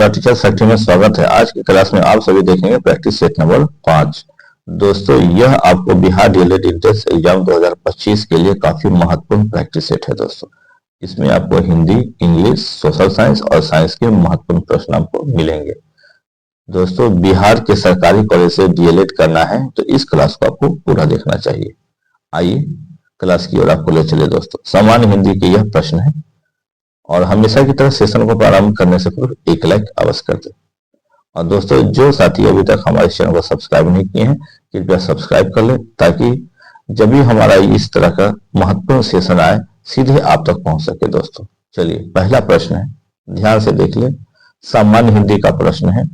Teacher factory में स्वागत है। आज की क्लास में आप सभी देखेंगे प्रैक्टिस सेट नंबर 5। दोस्तों, यह आपको बिहार डीएलएड एंट्रेंस एग्जाम 2025 के लिए काफी महत्वपूर्ण प्रैक्टिस सेट है। दोस्तों, इसमें आपको हिंदी, इंग्लिश, सोशल साइंस और साइंस के महत्वपूर्ण प्रश्न आपको मिलेंगे। दोस्तों, बिहार के सरकारी कॉलेज से डीएलएड करना है तो इस क्लास को आपको पूरा देखना चाहिए। आइए क्लास की ओर आपको ले चले। दोस्तों, सामान्य हिंदी के यह प्रश्न है और हमेशा की तरह सेशन को प्रारंभ करने से पूर्व एक लाइक अवश्य कर दें। और दोस्तों, जो साथी अभी तक हमारे चैनल को सब्सक्राइब नहीं किए हैं कृपया सब्सक्राइब कर लें, ताकि जब भी हमारा इस तरह का महत्वपूर्ण सेशन आए सीधे आप तक पहुंच सके। दोस्तों, चलिए पहला प्रश्न है, ध्यान से देख लें। सामान्य हिंदी का प्रश्न है,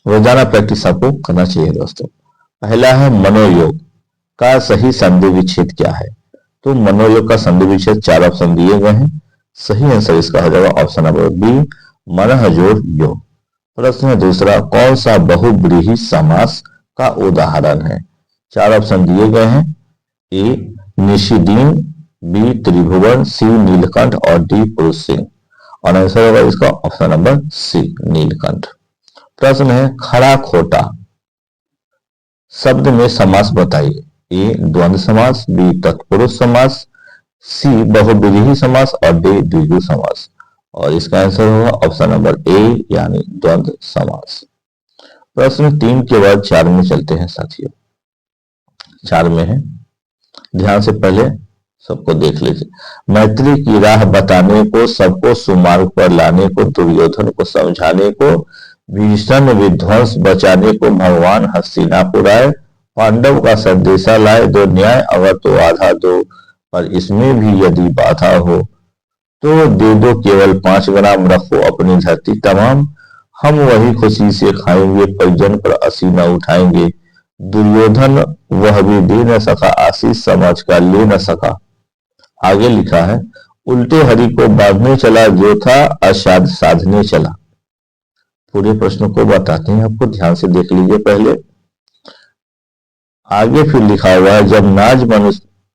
रोजाना प्रैक्टिस आपको करना चाहिए। दोस्तों, पहला है मनोयोग का सही संधि विच्छेद क्या है। तो मनोयोग का संधि विच्छेद 4 ऑप्शन दिए गए हैं। सही आंसर इसका हो जाएगा ऑप्शन नंबर बी, मनहजोड़ योग। प्रश्न है दूसरा, कौन सा बहुव्रीहि समास का उदाहरण है। 4 ऑप्शन दिए गए हैं। ए निशिदीन, बी त्रिभुवन, सी नीलकंठ और डी पुरुष सिंह। और आंसर होगा इसका ऑप्शन नंबर सी, नीलकंठ। प्रश्न है खड़ा खोटा शब्द में समास बताइए। ए द्वंद्व समास, बी तत्पुरुष समास, सी बहुव्रीहि समास और डी द्विगु समास। और इसका आंसर होगा ऑप्शन नंबर ए, यानी द्वंद्व समास। प्रश्न 3 के बाद 4 में चलते हैं साथियों। 4 में है, ध्यान से पहले सबको देख लीजिए। मैत्री की राह बताने को, सबको सुमार्ग पर लाने को, दुर्योधन को समझाने को, भीषण विध्वंस बचाने को भगवान हस्तिनापुर आए, पांडव का संदेशा लाए, दो न्याय अगर तो आधा दो, पर इसमें भी यदि बाधा हो तो दे दो केवल 5 ग्राम, रखो अपनी धरती तमाम, हम वही खुशी से खाएंगे, परिजन पर असीना उठाएंगे, दुर्योधन वह भी दे न सका, आशीष समाज का ले न सका। आगे लिखा है, उल्टे हरि को बांधने चला, जो था असाध साधने चला। पूरे प्रश्न को बताते हैं आपको, ध्यान से देख लीजिए। पहले आगे फिर लिखा हुआ है, जब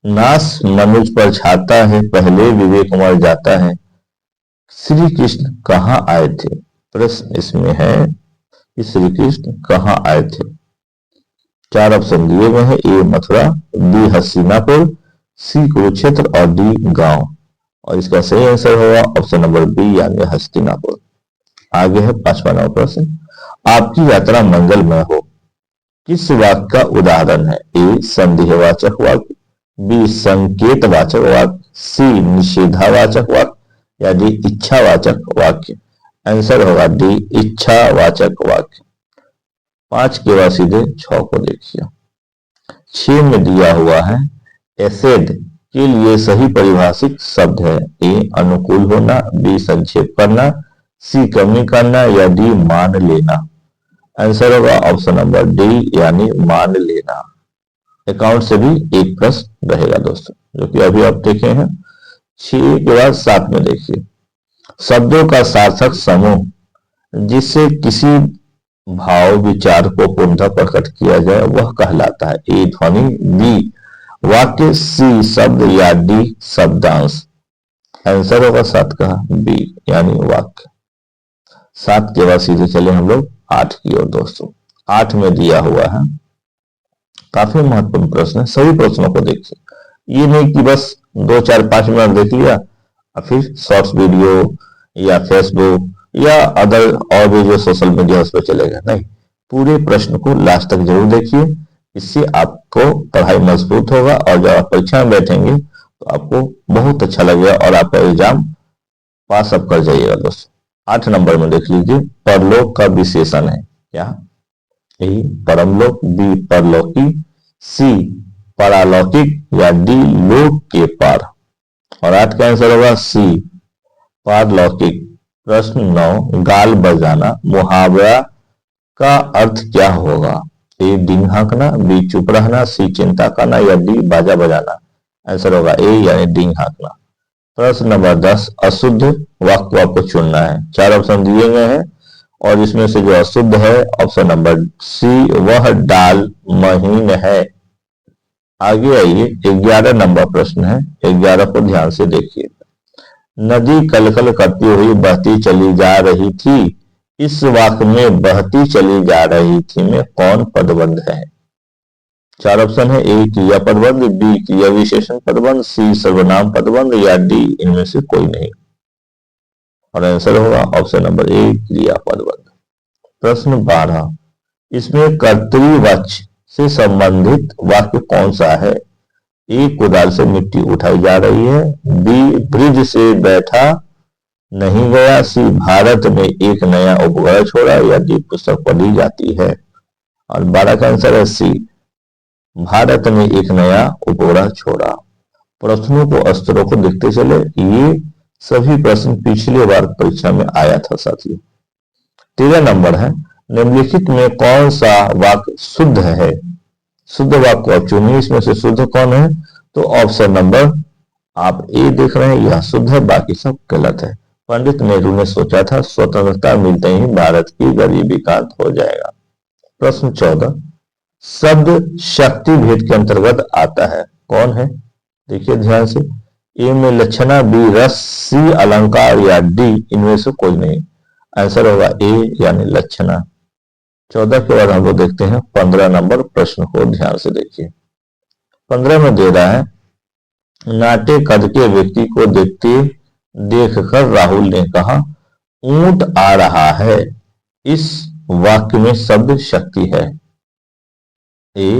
नाश मनुज पर छाता है, पहले विवेक मर जाता है, श्री कृष्ण कहाँ आए थे। प्रश्न इसमें है कि श्री कृष्ण कहाँ आए थे। 4 ऑप्शन दिए गए हैं। ए मथुरा, बी हस्तिनापुर, सी कुरुक्षेत्र और डी गांव। और इसका सही आंसर होगा ऑप्शन नंबर बी, यानी हस्तिनापुर। आगे है 5वां नंबर प्रश्न, आपकी यात्रा मंगलमय हो किस वाक्य का उदाहरण है। ए संदेहवाचक वाक्य, बी संकेतवाचक वाक्य, सी निषेधावाचक वाक्य या डी इच्छावाचक वाक्य। आंसर होगा डी इच्छावाचक वाक्य। 5 के बाद सीधे 6 को देखिए। 6 में दिया हुआ है, एसेड के लिए सही परिभाषित शब्द है। ए अनुकूल होना, बी संक्षेप करना, सी कमी करना या डी मान लेना। आंसर होगा ऑप्शन नंबर डी, यानी मान लेना। अकाउंट से भी एक प्रश्न रहेगा दोस्तों, जो कि अभी आप देखे हैं। 6 के बाद 7 में देखिए, शब्दों का सार्थक समूह जिससे किसी भाव विचार को पूर्णतः प्रकट किया जाए वह कहलाता है। ए ध्वनि, बी वाक्य, सी शब्द या डी शब्दांश। आंसर होगा 7 का बी, यानी वाक्य। 7 के बाद सीधे चले हम लोग 8 की ओर। दोस्तों, 8 में दिया हुआ है, काफी महत्वपूर्ण प्रश्न है। सभी प्रश्नों को देखिए, ये नहीं कि बस 2, 4, 5 मिनट देख लिया और फिर शॉर्ट्स वीडियो या फेसबुक या अदर और भी जो सोशल मीडिया उस पर चलेगा। नहीं, पूरे प्रश्न को लास्ट तक जरूर देखिए, इससे आपको पढ़ाई मजबूत होगा और जब आप परीक्षा में बैठेंगे तो आपको बहुत अच्छा लगेगा और आपका एग्जाम पास अप कर जाइएगा। दोस्तों, 8 नंबर में देख लीजिए, परलोक का विशेषण है क्या। ए परमलोक, बी परलौकी, सी परालौकिक या डी लोक के पार। और 8 का आंसर होगा सी, पारलौकिक। प्रश्न 9, गाल बजाना मुहावरा का अर्थ क्या होगा। ए डींग हाँकना, बी चुप रहना, सी चिंता करना या डी बाजा बजाना। आंसर होगा ए, यानी डींग हाँकना। प्रश्न नंबर 10, अशुद्ध वाक्य आपको चुनना है। 4 ऑप्शन दिए गए हैं और इसमें से जो अशुद्ध है ऑप्शन नंबर सी, वह डाल महीन है। आगे आइए, 11 नंबर प्रश्न है। 11 को ध्यान से देखिए। नदी कलकल करती हुई बहती चली जा रही थी, इस वाक्य में बहती चली जा रही थी में कौन पदबंध है? चार ऑप्शन है। ए क्रिया पदबंध, बी क्रिया विशेषण पदबंध, सी सर्वनाम पदबंध या डी इनमें से कोई नहीं। और आंसर होगा ऑप्शन नंबर ए क्रिया पदबंध। प्रश्न 12, इसमें कर्तृवाच्य से संबंधित वाक्य कौन सा है? ए कुदाल से मिट्टी उठाई जा रही है, बी ब्रिज से बैठा नहीं गया, सी भारत में एक नया उपग्रह छोड़ा या डी पुस्तक पढ़ी जाती है। और 12 का आंसर है सी, भारत ने एक नया उपग्रह छोड़ा। प्रश्नों को स्तरों को देखते चले, ये सभी प्रश्न पिछले बार परीक्षा में आया था साथियों। 13 नंबर है, निम्नलिखित में कौन सा वाक्य शुद्ध है? शुद्ध वाक्य आप चुनिए, इसमें से शुद्ध कौन है? तो ऑप्शन नंबर आप ए देख रहे हैं, यह शुद्ध है, बाकी सब गलत है। पंडित नेहरू ने सोचा था स्वतंत्रता मिलते ही भारत की गरीबी का अंत हो जाएगा। प्रश्न 14, शब्द शक्ति भेद के अंतर्गत आता है, कौन है? देखिए ध्यान से, ए में लक्षणा, बी रस, सी अलंकार या डी इनमें से कोई नहीं। आंसर होगा ए यानी लक्षणा। 14 के बाद हम लोग देखते हैं 15 नंबर प्रश्न को, ध्यान से देखिए। 15 में दे रहा है, नाटे कद के व्यक्ति को देखकर राहुल ने कहा ऊंट आ रहा है। इस वाक्य में शब्द शक्ति है। ए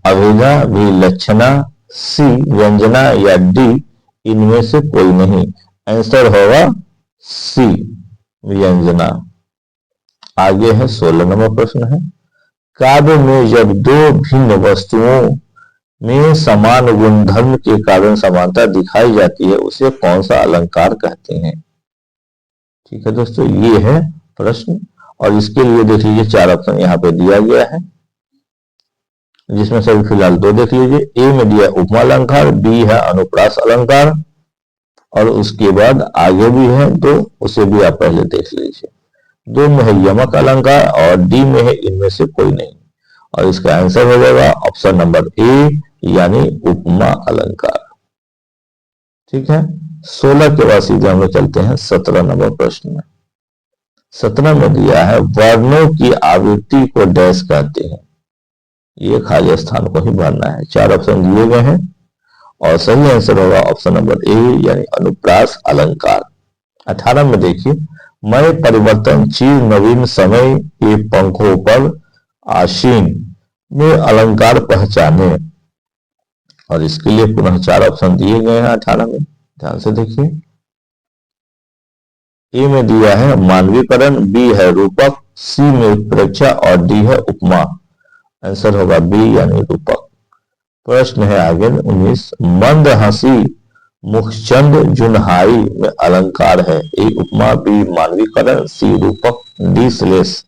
अभिधा, बी लक्षणा, सी व्यंजना या डी इनमें से कोई नहीं। आंसर होगा सी व्यंजना। आगे है 16 नंबर प्रश्न है, काव्य में जब दो भिन्न वस्तुओं में समान गुणधर्म के कारण समानता दिखाई जाती है उसे कौन सा अलंकार कहते हैं? ठीक है दोस्तों, ये है प्रश्न और इसके लिए देख लीजिए 4 ऑप्शन यहाँ पे दिया गया है, जिसमें से फिलहाल 2 देख लीजिए। ए में दिया उपमा अलंकार, बी है अनुप्रास अलंकार और उसके बाद आगे भी है 2, उसे भी आप पहले देख लीजिए। 2 में है यमक अलंकार और डी में है इनमें से कोई नहीं। और इसका आंसर हो जाएगा ऑप्शन नंबर ए यानी उपमा अलंकार। ठीक है, 16 के बाद सीधे हम लोग चलते हैं 17 नंबर प्रश्न में। 17 में दिया है, वर्णों की आवृत्ति को डैश कहते हैं। ये खाली स्थान को ही भरना है। 4 ऑप्शन दिए गए हैं और सही आंसर होगा ऑप्शन नंबर ए यानी अनुप्रास अलंकार। 18 में देखिए, मैं परिवर्तनशील नवीन समय के पंखों पर आसीन में अलंकार पहचाने। और इसके लिए पुनः 4 ऑप्शन दिए गए हैं 18 में, ध्यान से देखिए। ए में दिया है मानवीकरण, बी है रूपक, सी में प्रेक्षा और डी है उपमा। आंसर होगा बी यानी रूपक। प्रश्न है आगे 19, मंद हंसी मुखचंद जुनहाई में अलंकार है। ए उपमा, बी मानवीकरण, सी रूपक, डी श्लेष।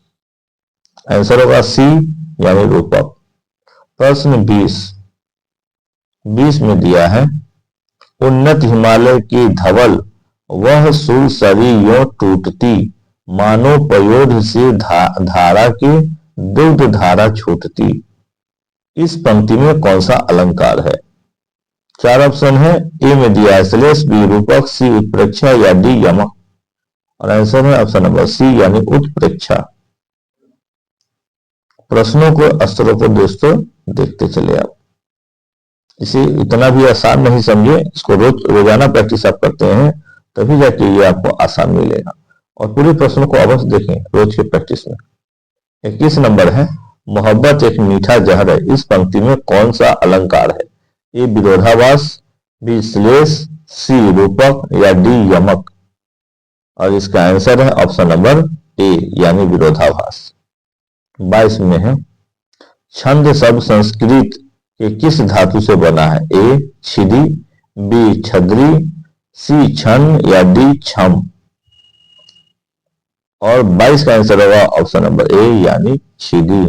आंसर होगा सी यानी रूपक। प्रश्न 20 में दिया है, उन्नत हिमालय की धवल वह सुरसरी यों टूटती, मानो पयोध से धारा की दुग्ध धारा छूटती। इस पंक्ति में कौन सा अलंकार है? 4 ऑप्शन है। ए में दिया है श्लेष, बी रूपक, सी उत्प्रेक्षा या डी यमक। और आंसर है ऑप्शन नंबर सी यानी उत्प्रेक्षा। प्रश्नों को स्तरों को दोस्तों देखते चले आप, इसे इतना भी आसान नहीं समझे, इसको रोजाना प्रैक्टिस आप करते हैं तभी जाके ये आपको आसान मिलेगा। और पूरे प्रश्नों को अवश्य देखें रोज के प्रैक्टिस में। 21 नंबर है, मोहब्बत एक मीठा जहर है। इस पंक्ति में कौन सा अलंकार है? ए विरोधाभास, बी श्लेष, सी रूपक या डी यमक। और इसका आंसर है ऑप्शन नंबर ए यानी विरोधाभास। 22 में है, छंद शब्द संस्कृत के किस धातु से बना है? ए छिदी, बी छद्री, सी छन या डी छम। और 22 का आंसर होगा ऑप्शन नंबर ए यानी छिदी।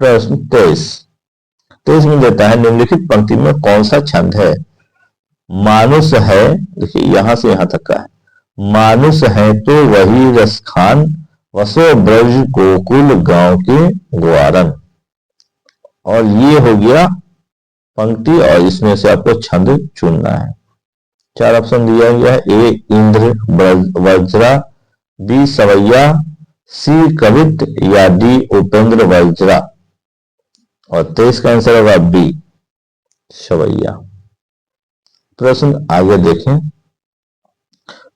प्रश्न 23 में देता है, निम्नलिखित पंक्ति में कौन सा छंद है? मानुष है, देखिए यहां से यहां तक का है, मानुष है तो वही रसखान, वसो ब्रज गोकुल गांव के ग्वारन। और ये हो गया पंक्ति और इसमें से आपको छंद चुनना है। 4 ऑप्शन दिया गया है। ए इंद्र वज्रा, बी सवैया, सी कवित या डी उपेंद्र वज्रा। और 23 का आंसर होगा बी सवैया। प्रश्न आगे देखें।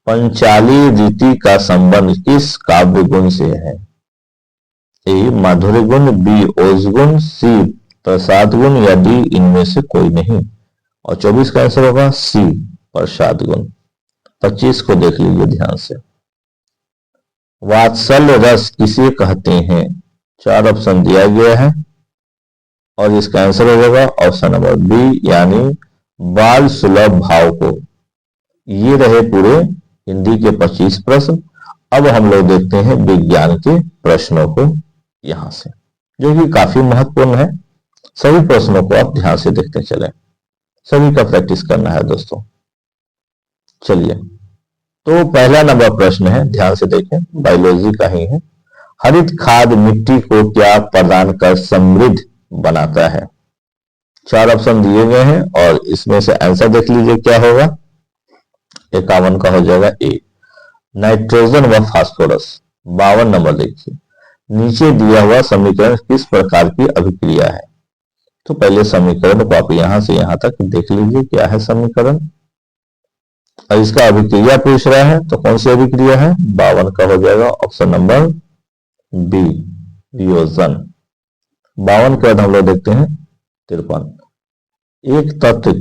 पंचाली रीति का संबंध किस काव्य गुण से है? ए माधुर्य गुण, बी ओज गुण, सी प्रसाद गुण या डी इनमें से कोई नहीं। और 24 का आंसर होगा सी प्रसाद गुण। 25 को देख लीजिए ध्यान से। वात्सल्य रस किसे कहते हैं? 4 ऑप्शन दिया गया है और इसका आंसर होगा ऑप्शन नंबर बी यानी बाल सुलभ भाव को। ये रहे पूरे हिंदी के 25 प्रश्न। अब हम लोग देखते हैं विज्ञान के प्रश्नों को यहां से, जो कि काफी महत्वपूर्ण है। सभी प्रश्नों को आप ध्यान से देखते चलें, सभी का प्रैक्टिस करना है दोस्तों। चलिए, तो पहला नंबर प्रश्न है, ध्यान से देखें, बायोलॉजी का ही है। हरित खाद मिट्टी को क्या प्रदान कर समृद्ध बनाता है? 4 ऑप्शन दिए गए हैं और इसमें से आंसर देख लीजिए क्या होगा। 51 का हो जाएगा ए नाइट्रोजन व फास्फोरस। 52 नंबर देखिए, नीचे दिया हुआ समीकरण किस प्रकार की अभिक्रिया है? तो पहले समीकरण को आप यहां से यहां तक देख लीजिए क्या है समीकरण, और इसका अभिक्रिया पूछ रहा है तो कौन सी अभिक्रिया है? 52 का हो जाएगा ऑप्शन नंबर बी वियोजन। 52 के बाद हम लोग देखते हैं 53। एक तत्व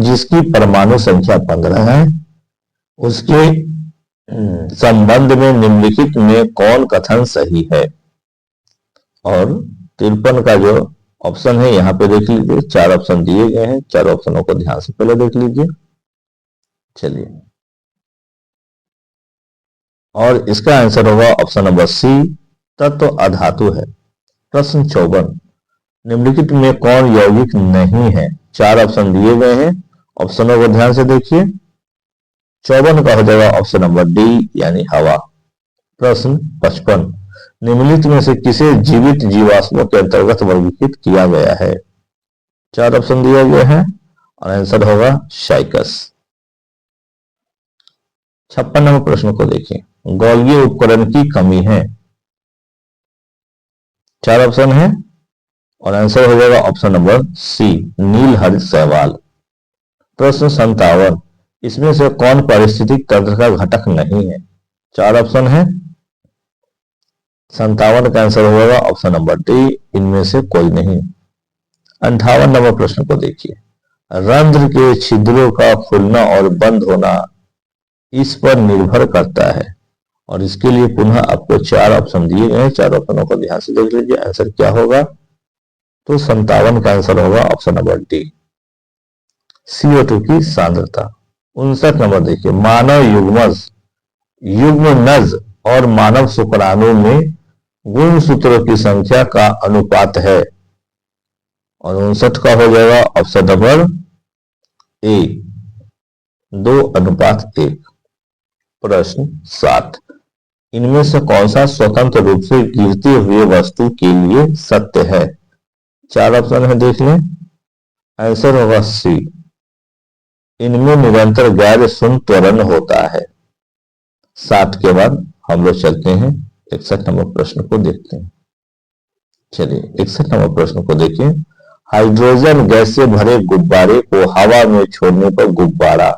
जिसकी परमाणु संख्या 15 है उसके संबंध में निम्नलिखित में कौन कथन सही है? और 53 का जो ऑप्शन है यहाँ पे देख लीजिए, 4 ऑप्शन दिए गए हैं, 4 ऑप्शनों को ध्यान से पहले देख लीजिए। चलिए, और इसका आंसर होगा ऑप्शन नंबर सी तत्व अधातु है। प्रश्न 54, निम्नलिखित में कौन यौगिक नहीं है? 4 ऑप्शन दिए गए हैं, ऑप्शनों को ध्यान से देखिए। 54 का हो जाएगा ऑप्शन नंबर डी यानी हवा। प्रश्न 55, निम्नलिखित में से किसे जीवित जीवाश्मों के अंतर्गत वर्गीकृत किया गया है? 4 ऑप्शन दिए गए हैं और आंसर होगा साइकस। 56 नंबर प्रश्न को देखिए, गोलीय उपकरण की कमी है। 4 ऑप्शन है और आंसर हो जाएगा ऑप्शन नंबर सी नील हरित शैवाल। प्रश्न 57, इसमें से कौन पारिस्थितिक तंत्र का घटक नहीं है? 4 ऑप्शन है, 57 का आंसर होगा ऑप्शन नंबर डी इनमें से कोई नहीं। 58 नंबर प्रश्न को देखिए, रंध्र के छिद्रों का खुलना और बंद होना इस पर निर्भर करता है, और इसके लिए पुनः आपको 4 ऑप्शन दिए गए हैं, 4 ऑप्शनों को ध्यान से देख लीजिए आंसर क्या होगा। तो 57 का आंसर होगा ऑप्शन नंबर डी CO2 की सांद्रता। 59 नंबर देखिए, मानव युग्मनज और मानव शुक्राणु में गुणसूत्रों की संख्या का अनुपात है, और 59 का हो जाएगा ऑप्शन नंबर ए 2:1। प्रश्न 7, इनमें से कौन सा स्वतंत्र रूप से गिरते हुए वस्तु के लिए सत्य है? 4 ऑप्शन है, देख लें, आंसर होगा सी इनमें निरंतर गैर शून्य त्वरण होता है। 7 के बाद हम लोग चलते हैं 61 नंबर प्रश्न को देखते हैं। चलिए, 61 नंबर प्रश्न को देखिए, हाइड्रोजन गैस से भरे गुब्बारे को हवा में छोड़ने पर गुब्बारा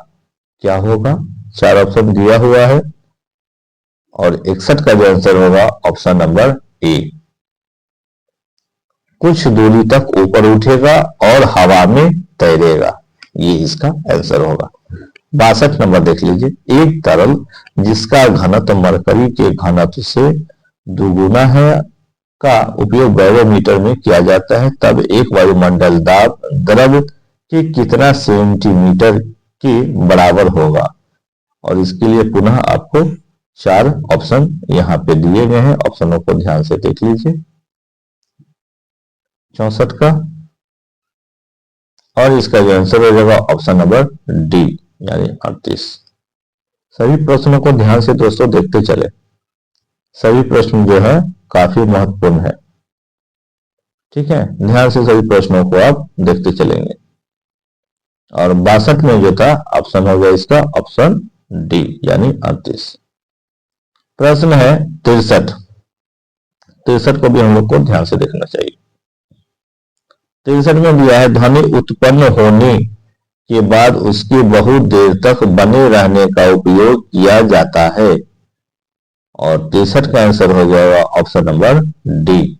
क्या होगा? 4 ऑप्शन दिया हुआ है और 61 का जो आंसर होगा ऑप्शन नंबर ए कुछ दूरी तक ऊपर उठेगा और हवा में तैरेगा, ये इसका आंसर होगा। 62 नंबर देख लीजिए, एक तरल जिसका घनत्व मरकरी के घनत्व से दुगुना है का उपयोग बैरोमीटर में किया जाता है, तब एक वायुमंडल दाब द्रव के कितना सेंटीमीटर के बराबर होगा? और इसके लिए पुनः आपको 4 ऑप्शन यहाँ पे दिए गए हैं, ऑप्शनों को ध्यान से देख लीजिए। 64 का, और इसका जो आंसर हो जाएगा ऑप्शन नंबर डी यानी 38। सभी प्रश्नों को ध्यान से दोस्तों देखते चले, सभी प्रश्न जो है काफी महत्वपूर्ण है, ठीक है, ध्यान से सभी प्रश्नों को आप देखते चलेंगे। और 62 में जो था ऑप्शन हो गया इसका ऑप्शन डी यानी 38। प्रश्न है 63, 63 को भी हम लोग को ध्यान से देखना चाहिए। 63 में दिया है ध्वनि उत्पन्न होने के बाद उसके बहुत देर तक बने रहने का उपयोग किया जाता है। और 63 का आंसर हो जाएगा ऑप्शन नंबर डी,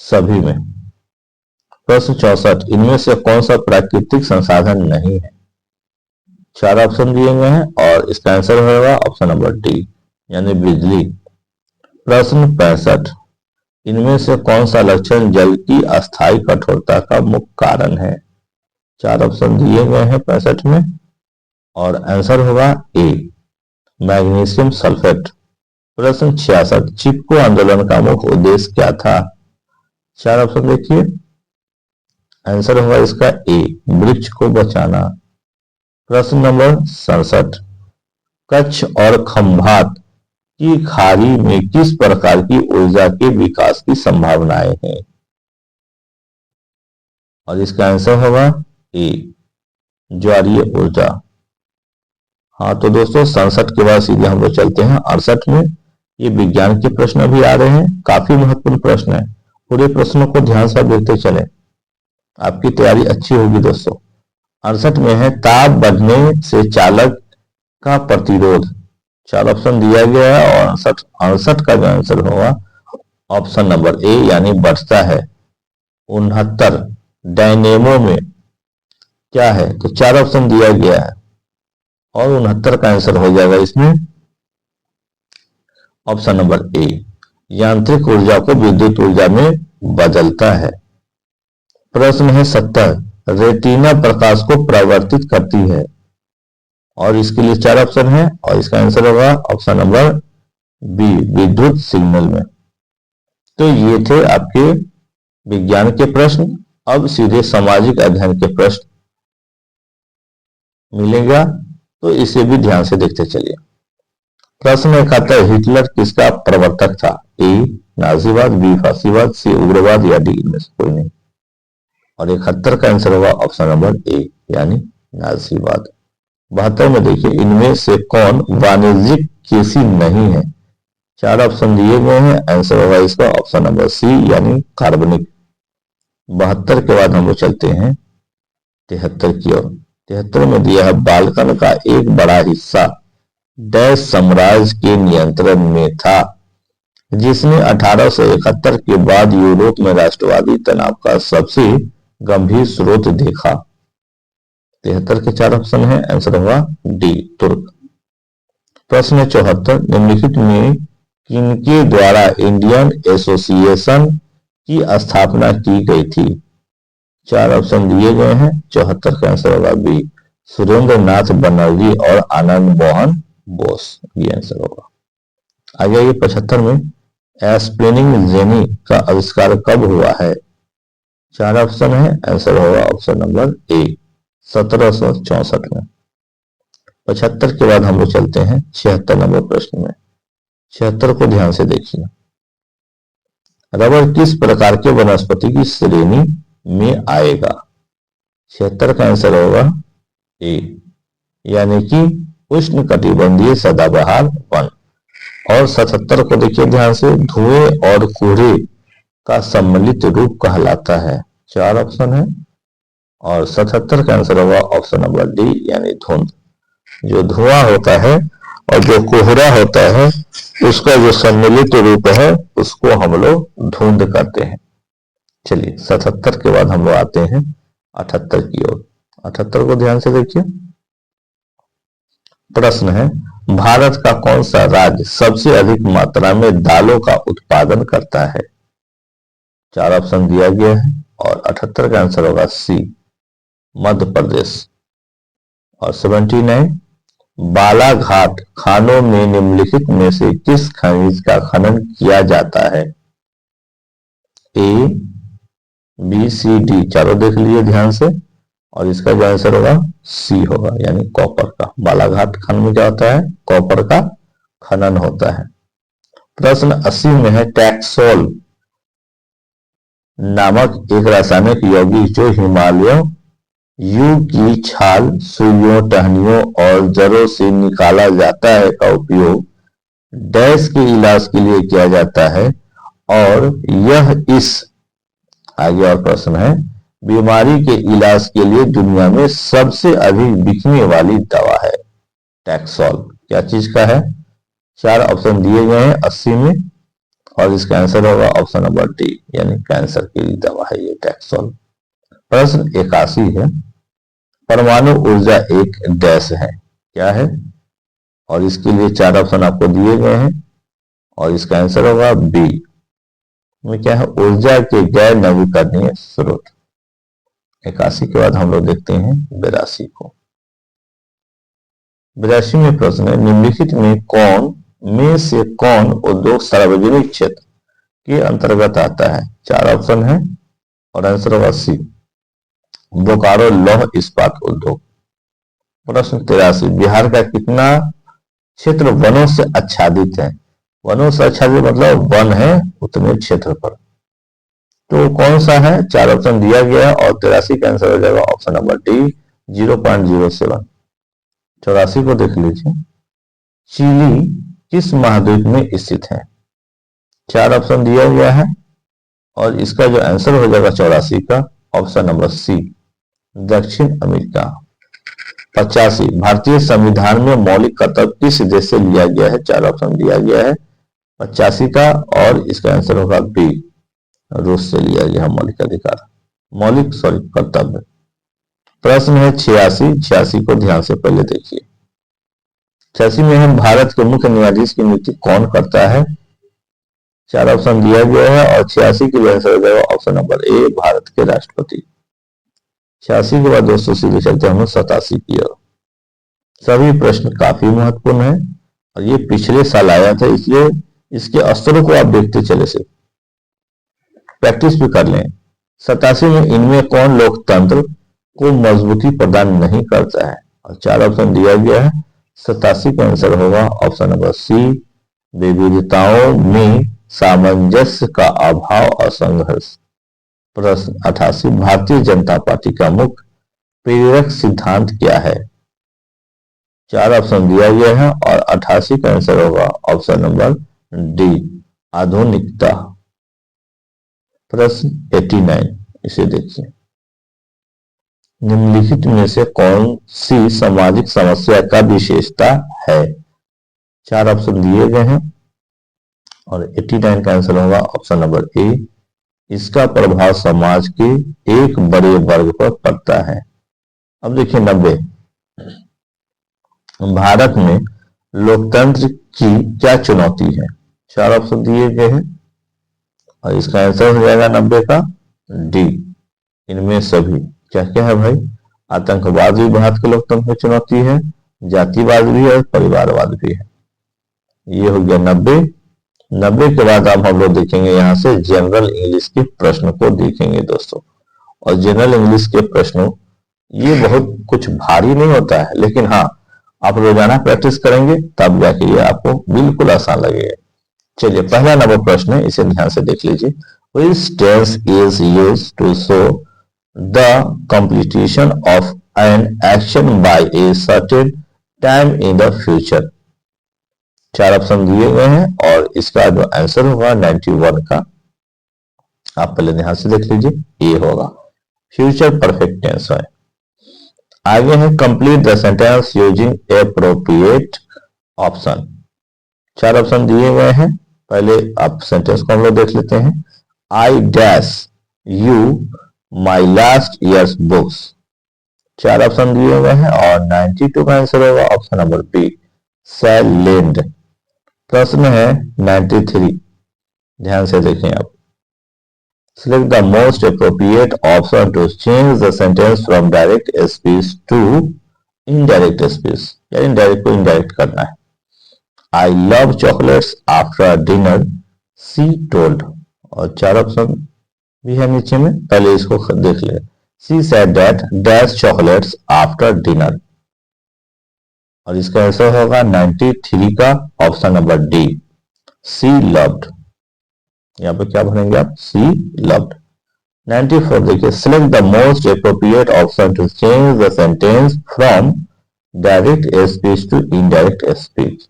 सभी में। प्रश्न 64, इनमें से कौन सा प्राकृतिक संसाधन नहीं है? 4 ऑप्शन दिए गए हैं और इसका आंसर होगा ऑप्शन नंबर डी, यानी बिजली। प्रश्न 65, इनमें से कौन सा लक्षण जल की अस्थायी कठोरता का मुख्य कारण है? 4 ऑप्शन दिए गए हैं 65 में और आंसर होगा ए, मैग्नीशियम सल्फेट। प्रश्न 66, चिपको आंदोलन का मुख्य उद्देश्य क्या था? 4 ऑप्शन देखिए, आंसर होगा इसका ए, वृक्ष को बचाना। प्रश्न नंबर 67, कच्छ और खंभात की खाड़ी में किस प्रकार की ऊर्जा के विकास की संभावनाएं हैं? और इसका आंसर होगा ए, ज्वारीय ऊर्जा। हाँ तो दोस्तों 67 के बाद सीधे हम लोग चलते हैं 68 में। ये विज्ञान के प्रश्न भी आ रहे हैं, काफी महत्वपूर्ण प्रश्न है। पूरे प्रश्नों को ध्यान से देखते चले, आपकी तैयारी अच्छी होगी दोस्तों। 68 में है ताप बढ़ने से चालक का प्रतिरोध। 4 ऑप्शन दिया गया है और 68 का जो आंसर होगा ऑप्शन नंबर ए, यानी बढ़ता है। 69 डायनेमो में क्या है? तो 4 ऑप्शन दिया गया है और 69 का आंसर हो जाएगा इसमें ऑप्शन नंबर ए, यांत्रिक ऊर्जा को विद्युत ऊर्जा में बदलता है। प्रश्न है 70, रेटिना प्रकाश को प्रवर्तित करती है और इसके लिए 4 ऑप्शन है और इसका आंसर होगा ऑप्शन नंबर बी, विद्युत सिग्नल में। तो ये थे आपके विज्ञान के प्रश्न। अब सीधे सामाजिक अध्ययन के प्रश्न मिलेगा, तो इसे भी ध्यान से देखते चलिए। प्रश्न 71, हिटलर किसका प्रवर्तक था? ए, नाजीवाद, बी, फासीवाद, सी, उग्रवाद या डी, इनमें से कोई नहीं। और 71 का आंसर होगा ऑप्शन नंबर ए, यानी नाजीवाद। 72 में देखिए, इनमें से कौन वाणिज्यिक कृषि नहीं है? 4 ऑप्शन दिए गए हैं, आंसर होगा इसका ऑप्शन नंबर सी, यानी कार्बनिक। 72 के बाद हम लोग चलते हैं 73 की ओर। 73 में दिया है बाल्कन का एक बड़ा हिस्सा डैश साम्राज्य के नियंत्रण में था, जिसने 1871 के बाद यूरोप में राष्ट्रवादी तनाव का सबसे गंभीर स्रोत देखा। 73 के 4 ऑप्शन है, आंसर होगा डी, तुर्क। प्रश्न 74, निम्नलिखित में किनके द्वारा इंडियन एसोसिएशन की स्थापना की गई थी? 4 ऑप्शन दिए गए हैं, 74 का आंसर होगा बी, सुरेंद्र नाथ बनर्जी और आनंद मोहन बोस, ये आंसर होगा। आ जाइए 75 में, एस्प्लेनिंग जेनी का आविष्कार कब हुआ है? 4 ऑप्शन है, आंसर होगा ऑप्शन नंबर ए, 1764 में। 75 के बाद हम लोग चलते हैं 76 नंबर प्रश्न में। 76 को ध्यान से देखिए, रबर किस प्रकार के वनस्पति की श्रेणी में आएगा? 76 का आंसर होगा ए, यानी कि उष्ण कटिबंधीय सदाबहार वन। और 77 को देखिए ध्यान से, धुएं और कोहरे का सम्मिलित रूप कहलाता है। 4 ऑप्शन है और 77 का आंसर होगा ऑप्शन नंबर डी, यानी धुंध। जो धुआं होता है और जो कोहरा होता है, उसका जो सम्मिलित रूप है उसको हम लोग धुंध करते हैं। चलिए 77 के बाद हम लोग आते हैं 78 की ओर। 78 को ध्यान से देखिए, प्रश्न है, भारत का कौन सा राज्य सबसे अधिक मात्रा में दालों का उत्पादन करता है? 4 ऑप्शन दिया गया है और 78 का आंसर होगा सी, मध्य प्रदेश। और 79, बालाघाट खानों में निम्नलिखित में से किस खनिज का खनन किया जाता है? ए, बी, सी, डी, चारों देख लीजिए ध्यान से और इसका जो आंसर होगा सी होगा, यानी कॉपर का। बालाघाट खनन में क्या होता है? कॉपर का खनन होता है। प्रश्न 80 में है, टैक्सोल नामक एक रासायनिक यौगिक जो हिमालयों यू की छाल, सुइयों, टहनियों और जड़ों से निकाला जाता है का उपयोग डैश के इलाज के लिए किया जाता है और यह इस आगे और प्रश्न है बीमारी के इलाज के लिए दुनिया में सबसे अधिक बिकने वाली दवा है। टैक्सोल क्या चीज का है? 4 ऑप्शन दिए गए हैं 80 में और इसका आंसर होगा ऑप्शन नंबर डी, यानी कैंसर के लिए दवा है ये टैक्सोल। प्रश्न 81 है परमाणु ऊर्जा एक डैश है, क्या है? और इसके लिए 4 ऑप्शन आपको दिए गए हैं और इसका आंसर होगा बी में क्या है? ऊर्जा के गैर नवीकरणीय स्रोत। 81 के बाद हम लोग देखते हैं 82 को। 82 में प्रश्न है निम्नलिखित में से कौन उद्योग सार्वजनिक क्षेत्र के अंतर्गत आता है? 4 ऑप्शन है और आंसर होगा सी, बोकारो लौह इस्पात उद्योग। प्रश्न 83 बिहार का कितना क्षेत्र वनों से आच्छादित है? वनों से आच्छादित मतलब वन है उतने क्षेत्र पर, तो कौन सा है? 4 ऑप्शन दिया गया है और 83 का आंसर हो जाएगा ऑप्शन नंबर डी 0.07। 84 को देख लीजिए चिली किस महाद्वीप में स्थित है? 4 ऑप्शन दिया गया है और इसका जो आंसर हो जाएगा 84 का ऑप्शन नंबर सी दक्षिण अमेरिका। 85 भारतीय संविधान में मौलिक कर्तव्य किस देश से लिया गया है? 4 ऑप्शन दिया गया है 85 का और इसका आंसर होगा बी रूस से लिया गया मौलिक अधिकार कर्तव्य। प्रश्न है 86 को ध्यान से पहले देखिए। 86 में हम भारत के मुख्य न्यायाधीश की नियुक्ति कौन करता है? 4 ऑप्शन दिया गया है और 86 के लिए आंसर हो जाएगा ऑप्शन नंबर ए भारत के राष्ट्रपति। 86 के बाद दोस्तों सीधे चलते हैं हम 87 की ओर। सभी प्रश्न काफी महत्वपूर्ण है और ये पिछले साल आया था, इसलिए इसके स्तरों को आप देखते चले से प्रैक्टिस भी कर लें। 87 में इनमें कौन लोकतंत्र को मजबूती प्रदान नहीं करता है? और 4 ऑप्शन दिया गया है। 87 का आंसर होगा ऑप्शन नंबर सी विविधताओं में सामंजस्य का अभाव और संघर्ष। प्रश्न 88 भारतीय जनता पार्टी का मुख्य प्रेरक सिद्धांत क्या है? 4 ऑप्शन दिया गया है और 88 का आंसर होगा ऑप्शन नंबर डी आधुनिकता। प्रश्न 89 इसे देखिए निम्नलिखित में से कौन सी सामाजिक समस्या का विशेषता है? 4 ऑप्शन दिए गए हैं और 89 का आंसर होगा ऑप्शन नंबर ए इसका प्रभाव समाज के एक बड़े वर्ग पर पड़ता है। अब देखिए 90 भारत में लोकतंत्र की क्या चुनौती है? 4 ऑप्शन दिए गए हैं और इसका आंसर हो जाएगा 90 का डी इनमें सभी। क्या क्या है भाई? आतंकवाद भी भारत के लोकतंत्र में चुनौती है, जातिवाद भी है, परिवारवाद भी है। ये हो गया 90 के बाद अब हम लोग देखेंगे यहाँ से जनरल इंग्लिश के प्रश्न को देखेंगे दोस्तों। और जनरल इंग्लिश के प्रश्नों ये बहुत कुछ भारी नहीं होता है, लेकिन हाँ आप रोजाना प्रैक्टिस करेंगे तब जाके ये आपको बिल्कुल आसान लगेगा। चलिए पहला नंबर प्रश्न है, इसे ध्यान से देख लीजिए। Which tense is used to show the completion of an action by a certain time in the future? 4 option दिए गए हैं और इसका जो आंसर होगा 91 का आप पहले ध्यान से देख लीजिए, ये होगा फ्यूचर परफेक्ट टेंस है। आगे है complete the sentence using appropriate option. 4 option दिए गए हैं, पहले आप सेंटेंस को हम लोग देख लेते हैं। I dash you my last years books. 4 option दिए गए हैं और 92 का आंसर होगा option number B shall lend. प्रश्न है 93, ध्यान से देखें आप। Select the most appropriate option to change the sentence from direct speech to indirect speech, या indirect को indirect करना है। I love chocolates after dinner, she told। और 4 ऑप्शन भी है नीचे में, पहले इसको देख ले। She said that dash chocolates after dinner। और इसका आंसर होगा 93 का option number D she loved. यहाँ पे क्या भरेंगे आप? She loved. 94 देखिए select the most appropriate option to change the sentence from direct speech to indirect speech.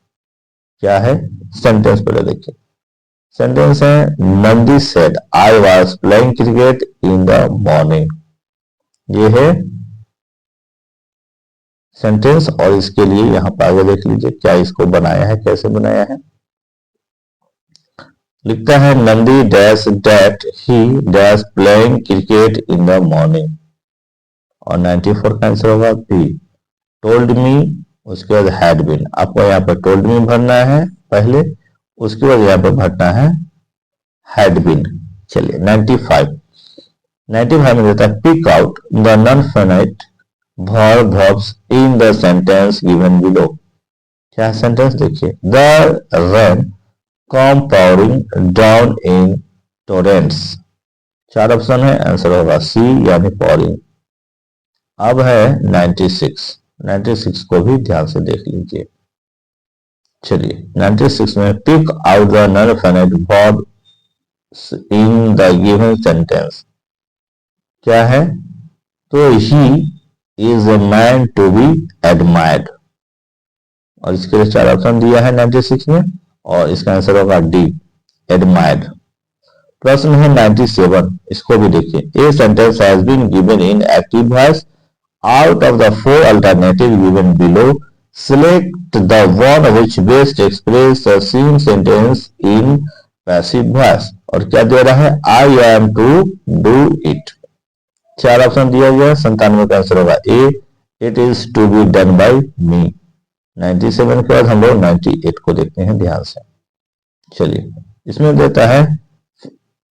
क्या है सेंटेंस पहले देखिए। सेंटेंस है Nandi said I was playing cricket in the morning. ये है सेंटेंस और इसके लिए यहां पर आगे देख लीजिए क्या इसको बनाया है, कैसे बनाया है। लिखता है Nandi dash that he dash playing cricket in the morning और 94 का आंसर होगा बी टोल्ड मी। उसके बाद हैड बीन, आपको यहाँ पर टोल्ड मी भरना है पहले, उसके बाद यहाँ पर भरना है हैड बीन। चलिए 95 में देता है pick out the non finite verbs in the sentence given below। क्या सेंटेंस देखिए, the rain come pouring down in torrents। 4 option है, आंसर होगा सी यानी pouring। अब है 96 को भी ध्यान से देख लीजिए। चलिए 96 में pick out the non finite verbs in the given sentence। क्या है, तो ही is a man to be admired और इसके लिए 4 ऑप्शन दिया है 96 में और इसका आंसर होगा डी admired। प्रश्न है 97, इसको भी देखिए। A sentence has been given in active voice out of the 4 alternative given below select the one which best express the same sentence in passive voice. और क्या दे रहा है, I am to do it. 4 option दिया गया है, 97 का answer होगा A it is to be done by me. 97 के बाद हम लोग 98 को देखते हैं ध्यान से। चलिए इसमें देता है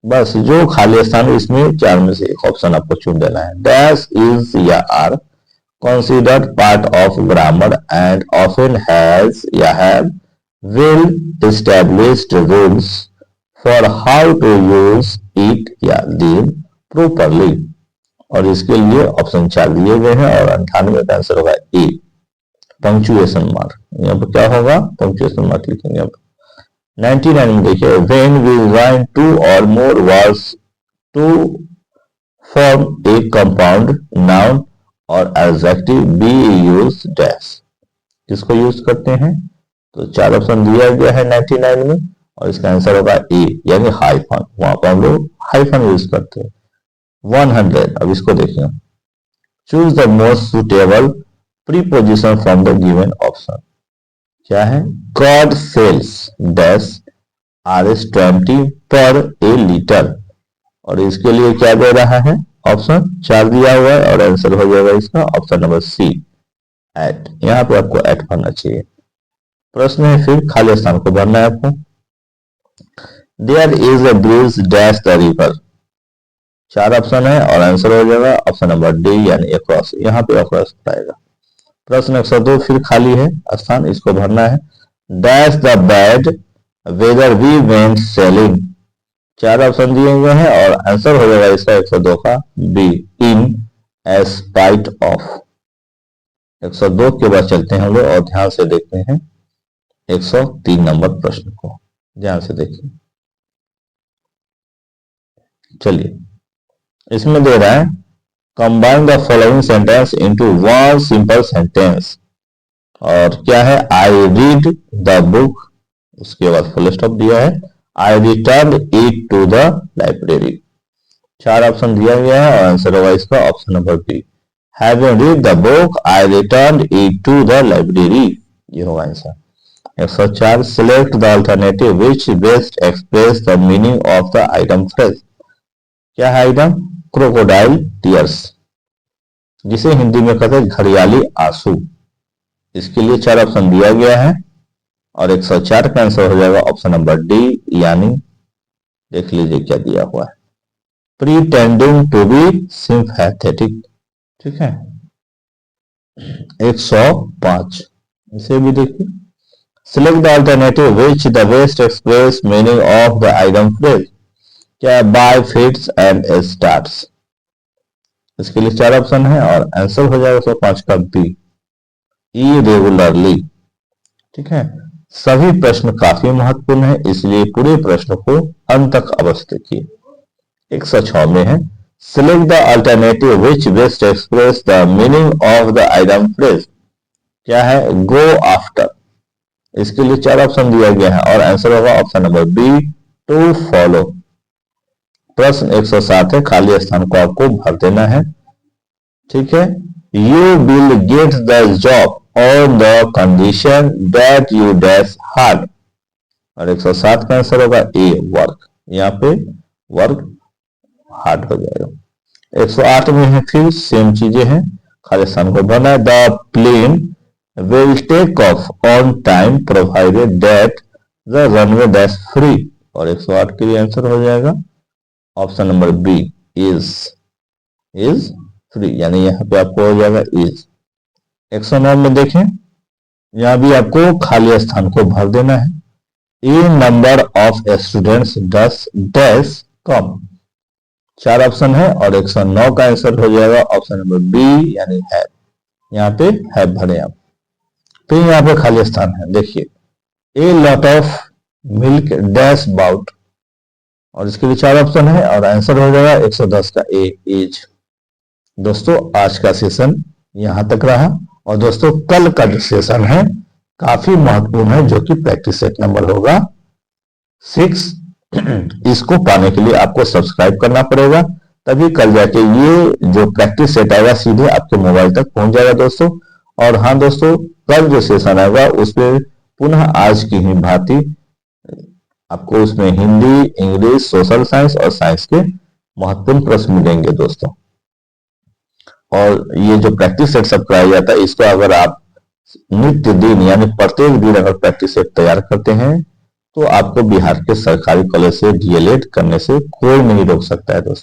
बस जो खाली स्थान है इसमें 4 में से एक ऑप्शन आपको चुन देना है। डैश इज या are considered part of grammar and often has या have well established rules for how to use it या them properly। और इसके लिए ऑप्शन 4 दिए गए हैं और 98 का आंसर होगा ए पंक्चुएशन मार्क। यहाँ पर क्या होगा, पंक्चुएशन मार्क लिखेंगे। अब 99 में देखिए when we join 2 or more words to form a compound noun और एडजेक्टिव बी यूज डैश। किसको यूज करते हैं, तो 4 ऑप्शन दिया गया है 99 में और इसका आंसर होगा ए यानी हाइफन। वहां पर हम लोग हाइफन यूज करते हैं। 100, अब इसको देखिए choose the most suitable preposition from the given option. क्या है, गॉड सेल्स डैश RS20 पर ए लीटर और इसके लिए क्या दे रहा है, ऑप्शन 4 दिया हुआ है और आंसर हो जाएगा इसका ऑप्शन नंबर सी एट। यहां पे आपको एट भरना चाहिए। प्रश्न है फिर खाली स्थान को भरना है आपको। There is a bridge dash the river. 4 option है और आंसर हो जाएगा ऑप्शन नंबर डी यानी अक्रॉस। यहाँ पे अक्रॉस आएगा। प्रश्न 102 फिर खाली है स्थान, इसको भरना है। Dash the bad weather we went sailing. 4 option दिए हुए हैं और आंसर हो जाएगा इसका 102 का बी इन एस्पाइट ऑफ। 102 के बाद चलते हैं हम लोग और ध्यान से देखते हैं 103 नंबर प्रश्न को। ध्यान से देखिए, चलिए इसमें दे रहा है combine the following sentence into one simple sentence. और क्या है, आई रीड द बुक, उसके बाद फुल स्टॉप दिया है। I returned it to the library। 4 option दिया गया है और आंसर होगा इसका option number B Having read the book, I returned it to the library। ये होगा answer. 104 select the alternative which best express the meaning of the item phrase। क्या है आइटम, क्रोकोडाइल टीयर्स, जिसे हिंदी में कहते हैं घड़ियाली आंसू। इसके लिए 4 ऑप्शन दिया गया है और 104 का आंसर हो जाएगा ऑप्शन नंबर डी यानी देख लीजिए क्या दिया हुआ है, प्रीटेंडिंग टू बी सिंपैथेटिक। ठीक है 105 इसे भी देखिए। Select the alternative which the best express meaning of the item phrase. क्या बाय फिट्स एंड स्टार्ट्स। इसके लिए 4 ऑप्शन है और आंसर हो जाएगा 105 का बी इरेगुलरली। ठीक है, सभी प्रश्न काफी महत्वपूर्ण है इसलिए पूरे प्रश्न को अंत तक अवश्य देखिए। 106 में है select the alternative which best express the meaning of the item phrase. क्या है, गो आफ्टर। इसके लिए 4 ऑप्शन दिया गया है और आंसर होगा option number B, to follow. प्रश्न 107 है, खाली स्थान को आपको भर देना है। ठीक है, you will get the job on the condition that you dash hard. और 107 का आंसर होगा ए, वर्क। यहाँ पे वर्क हार्ड हो जाएगा। 108 में है, फिर सेम चीजें हैं, खाली स्थान को भरना है। The plane will take off on time provided that the runway dash free. और 108 के लिए आंसर हो जाएगा option number B, is free, यानी यहाँ पे आपको हो जाएगा इज। 109 में देखें, यहां भी आपको खाली स्थान को भर देना है। A number of students does dash come. 4 option है और 109 का आंसर हो जाएगा ऑप्शन नंबर बी, यानी हैव। यहाँ पे हैव भरे आप। फिर यहाँ पे खाली स्थान है, देखिए, a lot of milk dash bought. और इसके लिए 4 ऑप्शन है और आंसर हो जाएगा 110 का ए, एज। दोस्तों आज का सेशन यहां तक रहा। और दोस्तों कल का जो सेशन है काफी महत्वपूर्ण है, जो कि प्रैक्टिस सेट नंबर होगा 6। इसको पाने के लिए आपको सब्सक्राइब करना पड़ेगा, तभी कल जाके ये जो प्रैक्टिस सेट आएगा सीधे आपके मोबाइल तक पहुंच जाएगा दोस्तों। और हाँ दोस्तों, कल जो सेशन आएगा उसमें पुनः आज की ही भांति आपको उसमें हिंदी, इंग्लिश, सोशल साइंस और साइंस के महत्वपूर्ण प्रश्न मिलेंगे दोस्तों। और ये जो प्रैक्टिस सेट सब कराया जाता है, इसको अगर आप नित्य दिन यानी प्रत्येक दिन अगर प्रैक्टिस सेट तैयार करते हैं तो आपको बिहार के सरकारी कॉलेज से डीएलएड करने से कोई नहीं रोक सकता है दोस्तों।